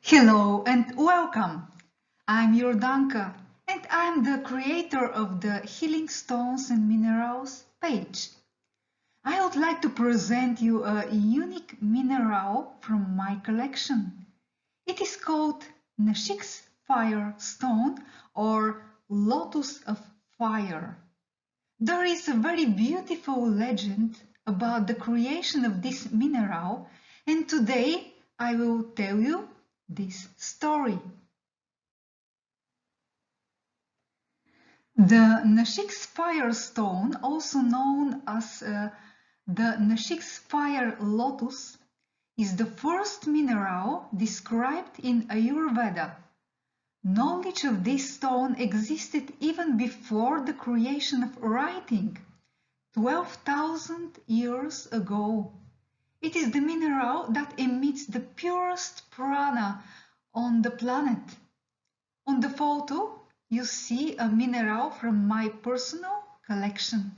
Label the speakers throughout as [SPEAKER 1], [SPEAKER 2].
[SPEAKER 1] Hello and welcome. I'm Yordanka and I'm the creator of the Healing Stones and Minerals page. I would like to present you a unique mineral from my collection. It is called Nashik's Fire Stone or Lotus of Fire. There is a very beautiful legend about the creation of this mineral, and today I will tell you this story. The Nashik's Fire Stone, also known as the Nashik's Fire Lotus, is the first mineral described in Ayurveda. Knowledge of this stone existed even before the creation of writing, 12,000 years ago. It is the mineral that emits the purest prana on the planet. On the photo, you see a mineral from my personal collection.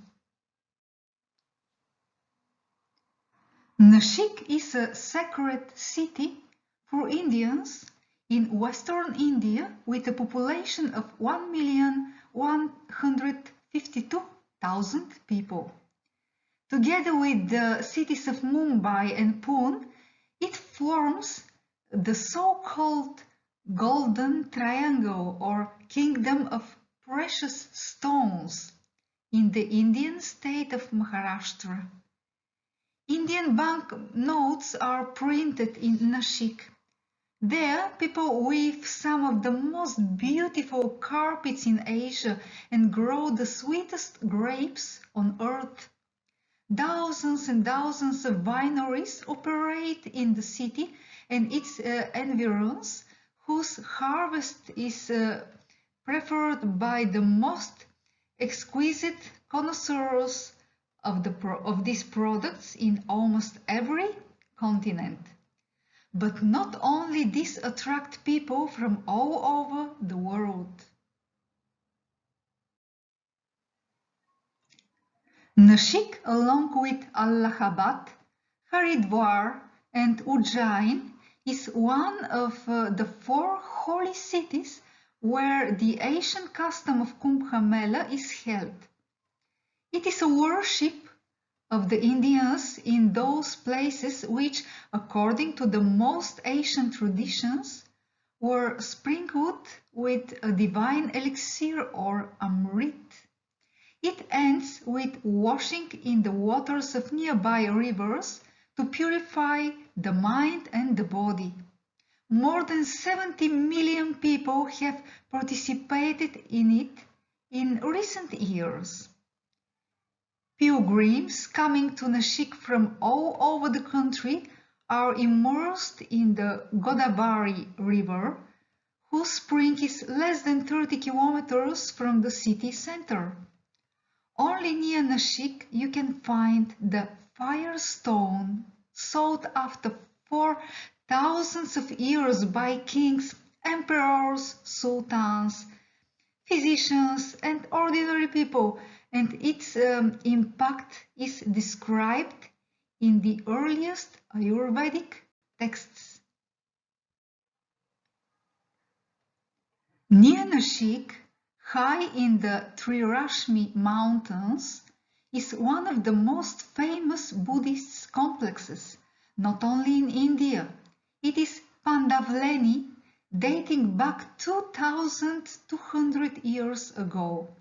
[SPEAKER 1] Nashik is a sacred city for Indians in western India with a population of 1,152,000 people. Together with the cities of Mumbai and Pune, it forms the so-called Golden Triangle or Kingdom of Precious Stones in the Indian state of Maharashtra. Indian bank notes are printed in Nashik. There, people weave some of the most beautiful carpets in Asia and grow the sweetest grapes on earth. Thousands and thousands of wineries operate in the city and its environs, whose harvest is preferred by the most exquisite connoisseurs of these products in almost every continent. But not only these attract people from all over the world. Nashik, along with Allahabad, Haridwar and Ujjain, is one of the four holy cities where the ancient custom of Kumbh Mela is held. It is a worship of the Indians in those places which, according to the most ancient traditions, were sprinkled with a divine elixir or amrit. It ends with washing in the waters of nearby rivers to purify the mind and the body. More than 70 million people have participated in it in recent years. Pilgrims coming to Nashik from all over the country are immersed in the Godavari River, whose spring is less than 30 kilometers from the city center. Only near Nashik you can find the fire stone sought after for thousands of years by kings, emperors, sultans, physicians and ordinary people, and its impact is described in the earliest Ayurvedic texts. Near Nashik, high in the Trirashmi mountains, is one of the most famous Buddhist complexes, not only in India. It is Pandavleni, dating back 2,200 years ago.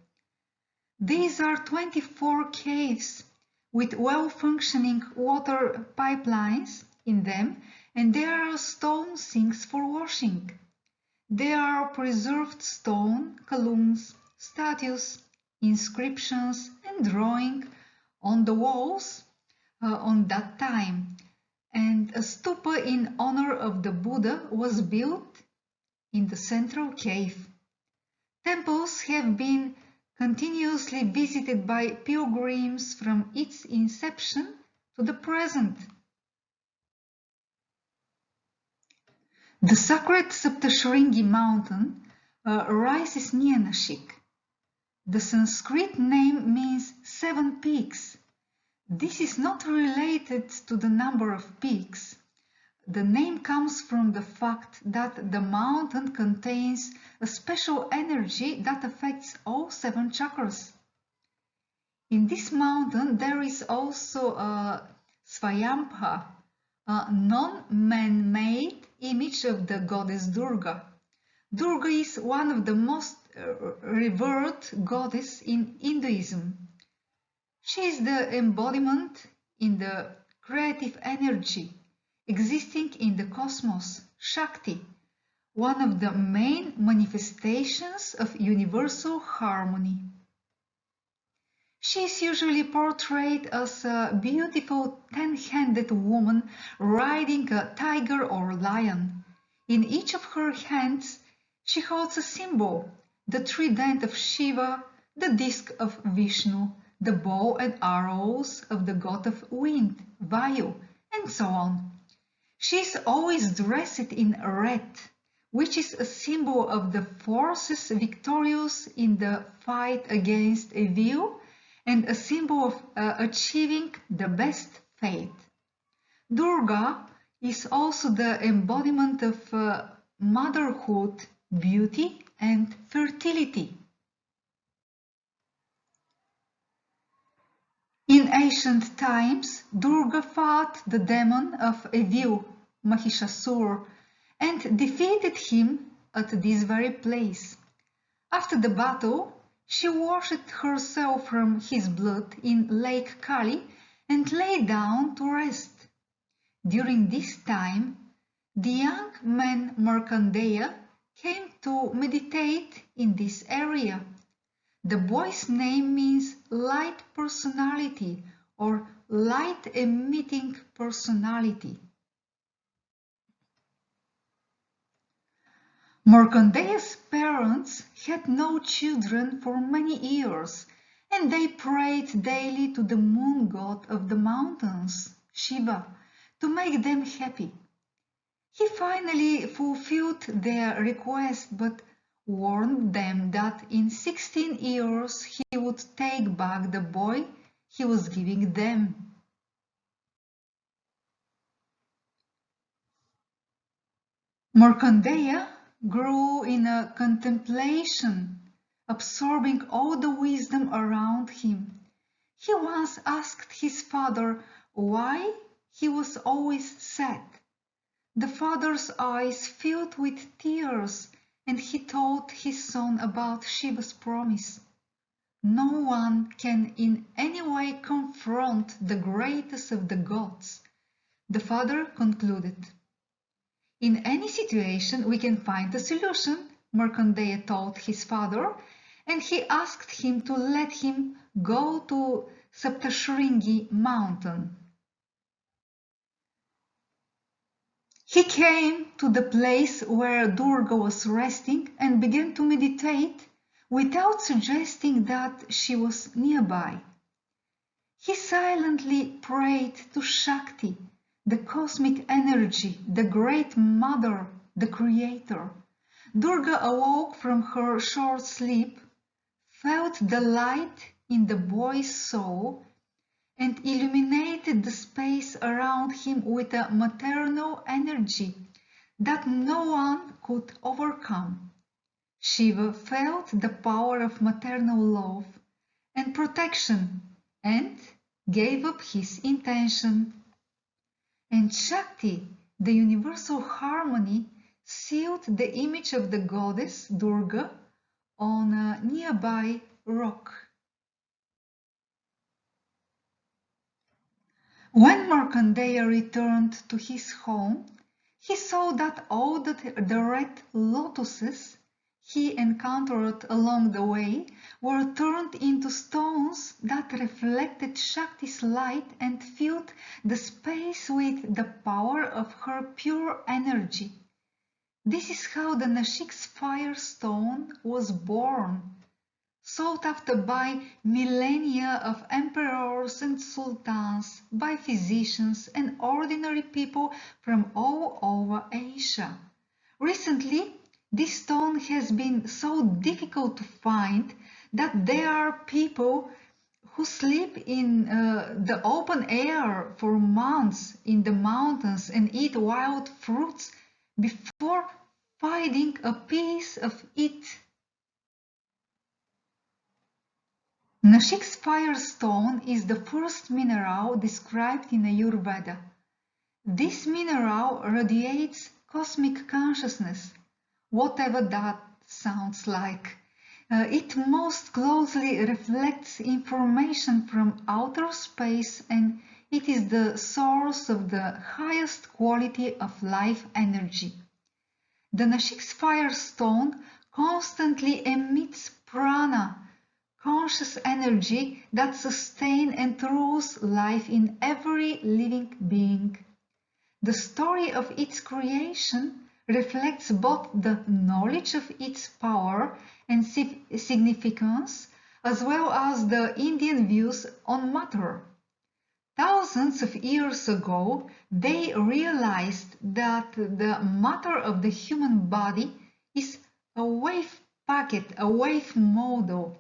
[SPEAKER 1] These are 24 caves with well-functioning water pipelines in them, and there are stone sinks for washing. There are preserved stone, columns, statues, inscriptions and drawing on the walls on that time, and a stupa in honor of the Buddha was built in the central cave. Temples have been continuously visited by pilgrims from its inception to the present. The sacred Saptashringi mountain rises near Nashik. The Sanskrit name means 7 peaks. This is not related to the number of peaks. The name comes from the fact that the mountain contains a special energy that affects all 7 chakras. In this mountain there is also a Svayambha, a non-man-made image of the goddess Durga. Durga is one of the most revered goddesses in Hinduism. She is the embodiment in the creative energy existing in the cosmos, Shakti, one of the main manifestations of universal harmony. She is usually portrayed as a beautiful 10-handed woman riding a tiger or lion. In each of her hands she holds a symbol, the trident of Shiva, the disc of Vishnu, the bow and arrows of the god of wind, Vayu, and so on. She is always dressed in red, which is a symbol of the forces victorious in the fight against evil and a symbol of achieving the best fate. Durga is also the embodiment of motherhood, beauty, and fertility. In ancient times, Durga fought the demon of evil, Mahishasur, and defeated him at this very place. After the battle, she washed herself from his blood in Lake Kali and lay down to rest. During this time, the young man Markandeya came to meditate in this area. The boy's name means light personality or light emitting personality. Markandeya's parents had no children for many years, and they prayed daily to the moon god of the mountains, Shiva, to make them happy. He finally fulfilled their request, but warned them that in 16 years he would take back the boy he was giving them. Markandeya grew in a contemplation, absorbing all the wisdom around him. He once asked his father why he was always sad. The father's eyes filled with tears, and he told his son about Shiva's promise. No one can in any way confront the greatest of the gods, the father concluded. In any situation we can find a solution, Markandeya told his father, and he asked him to let him go to Saptashringi mountain. He came to the place where Durga was resting and began to meditate without suggesting that she was nearby. He silently prayed to Shakti, the cosmic energy, the great mother, the creator. Durga awoke from her short sleep, felt the light in the boy's soul, and illuminated the space around him with a maternal energy that no one could overcome. Shiva felt the power of maternal love and protection and gave up his intention. And Shakti, the universal harmony, sealed the image of the goddess Durga on a nearby rock. When Markandeya returned to his home, he saw that all the red lotuses he encountered along the way were turned into stones that reflected Shakti's light and filled the space with the power of her pure energy. This is how the Nashik's fire stone was born, sought after by millennia of emperors and sultans, by physicians and ordinary people from all over Asia. Recently, this stone has been so difficult to find that there are people who sleep in the open air for months in the mountains and eat wild fruits before finding a piece of it. Nashik's firestone is the first mineral described in Ayurveda. This mineral radiates cosmic consciousness, whatever that sounds like. It most closely reflects information from outer space, and it is the source of the highest quality of life energy. The Nashik's firestone constantly emits prana, conscious energy that sustains and throws life in every living being. The story of its creation reflects both the knowledge of its power and significance, as well as the Indian views on matter. Thousands of years ago, they realized that the matter of the human body is a wave packet, a wave model,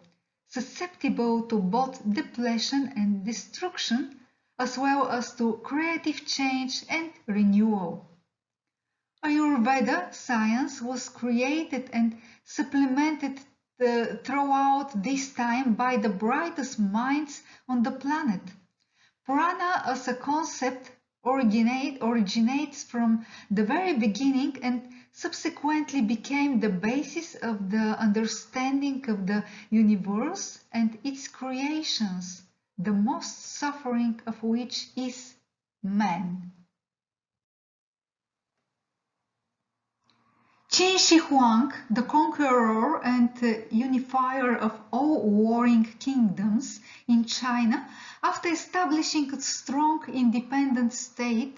[SPEAKER 1] susceptible to both depletion and destruction, as well as to creative change and renewal. Ayurveda science was created and supplemented throughout this time by the brightest minds on the planet. Prana as a concept originates from the very beginning and subsequently became the basis of the understanding of the universe and its creations, the most suffering of which is man. Qin Shi Huang, the conqueror and unifier of all warring kingdoms in China, after establishing a strong independent state,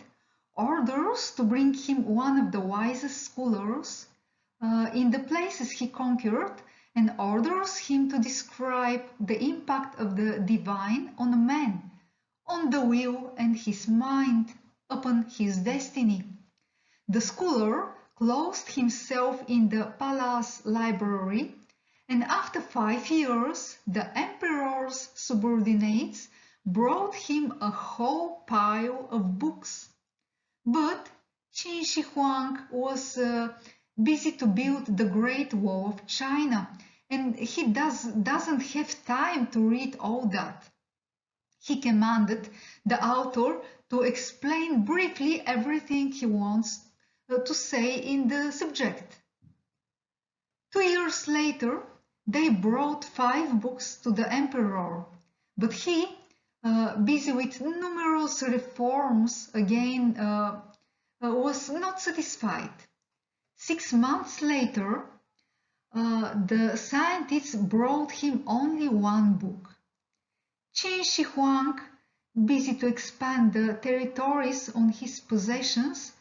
[SPEAKER 1] orders to bring him one of the wisest scholars in the places he conquered, and orders him to describe the impact of the divine on a man, on the will and his mind, upon his destiny. The scholar closed himself in the palace library, and after 5 years the emperor's subordinates brought him a whole pile of books. But Qin Shi Huang was busy to build the Great Wall of China, and he doesn't have time to read all that. He commanded the author to explain briefly everything he wants to say in the subject. 2 years later, they brought 5 books to the emperor, but he, busy with numerous reforms, again was not satisfied. 6 months later, the scientists brought him only 1 book. Qin Shi Huang, busy to expand the territories on his possessions,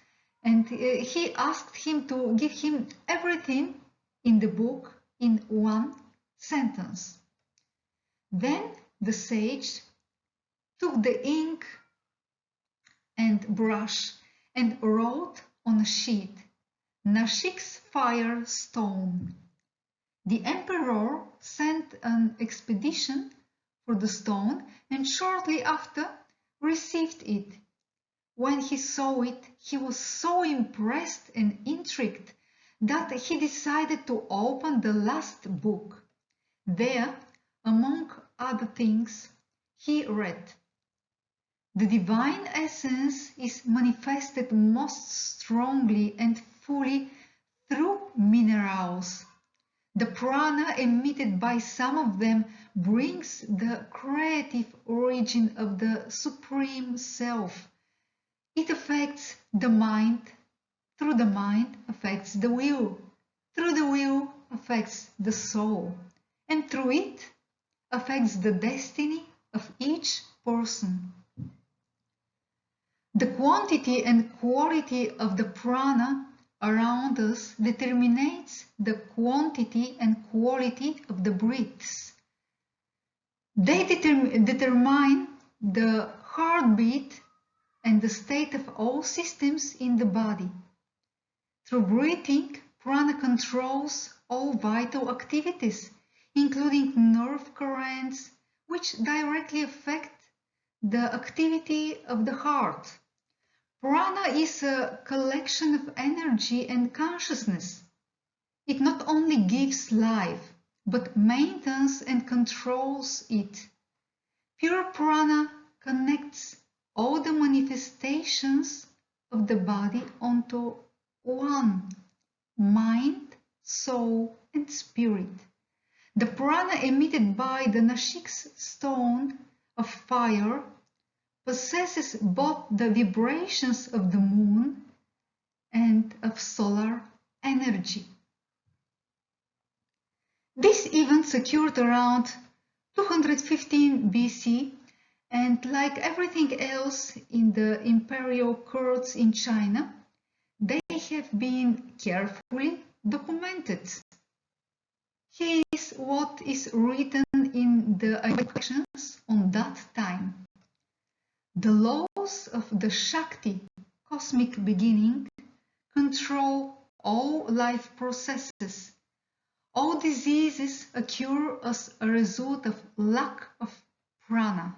[SPEAKER 1] and he asked him to give him everything in the book in 1 sentence. Then the sage took the ink and brush and wrote on a sheet, Nashik's firestone. The emperor sent an expedition for the stone and shortly after received it. When he saw it, he was so impressed and intrigued that he decided to open the last book. There, among other things, he read, "The divine essence is manifested most strongly and fully through minerals. The prana emitted by some of them brings the creative origin of the Supreme Self. It affects the mind, through the mind affects the will, through the will affects the soul, and through it affects the destiny of each person." The quantity and quality of the prana around us determines the quantity and quality of the breaths. They determine the heartbeat and the state of all systems in the body. Through breathing, prana controls all vital activities, including nerve currents, which directly affect the activity of the heart. Prana is a collection of energy and consciousness. It not only gives life, but maintains and controls it. Pure prana connects all the manifestations of the body onto one: mind, soul, and spirit. The prana emitted by the Nashik stone of fire possesses both the vibrations of the moon and of solar energy. This event occurred around 215 BC, and like everything else in the imperial courts in China, they have been carefully documented. Here is what is written in the collections on that time. The laws of the Shakti, cosmic beginning, control all life processes. All diseases occur as a result of lack of prana.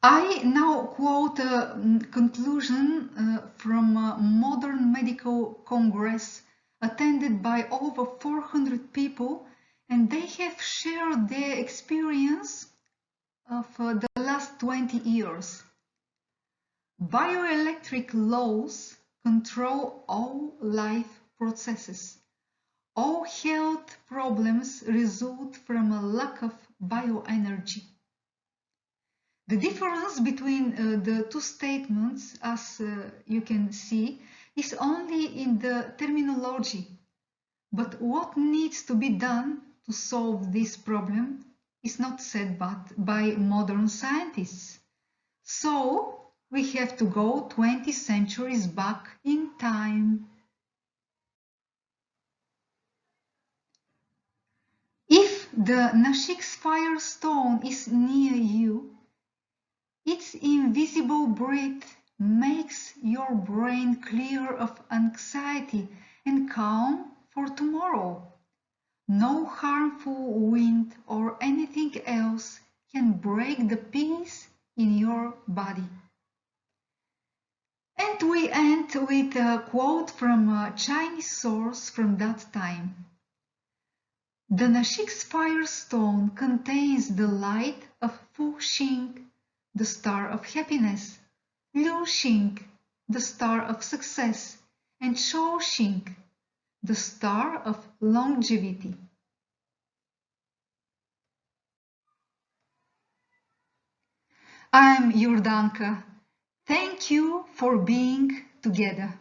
[SPEAKER 1] I now quote a conclusion from a modern medical congress attended by over 400 people, and they have shared their experience of the last 20 years. Bioelectric laws control all life processes. All health problems result from a lack of bioenergy. The difference between the two statements, as you can see, is only in the terminology. But what needs to be done to solve this problem is not said by modern scientists. So we have to go 20 centuries back in time. If the Nashik's firestone is near you, its invisible breath makes your brain clear of anxiety and calm for tomorrow. No harmful wind or anything else can break the peace in your body. And we end with a quote from a Chinese source from that time. The Nashik's firestone contains the light of Fu Xing, the star of happiness, Liu Xing, the star of success, and Shou Xing, the star of longevity. I'm Yordanka. Thank you for being together.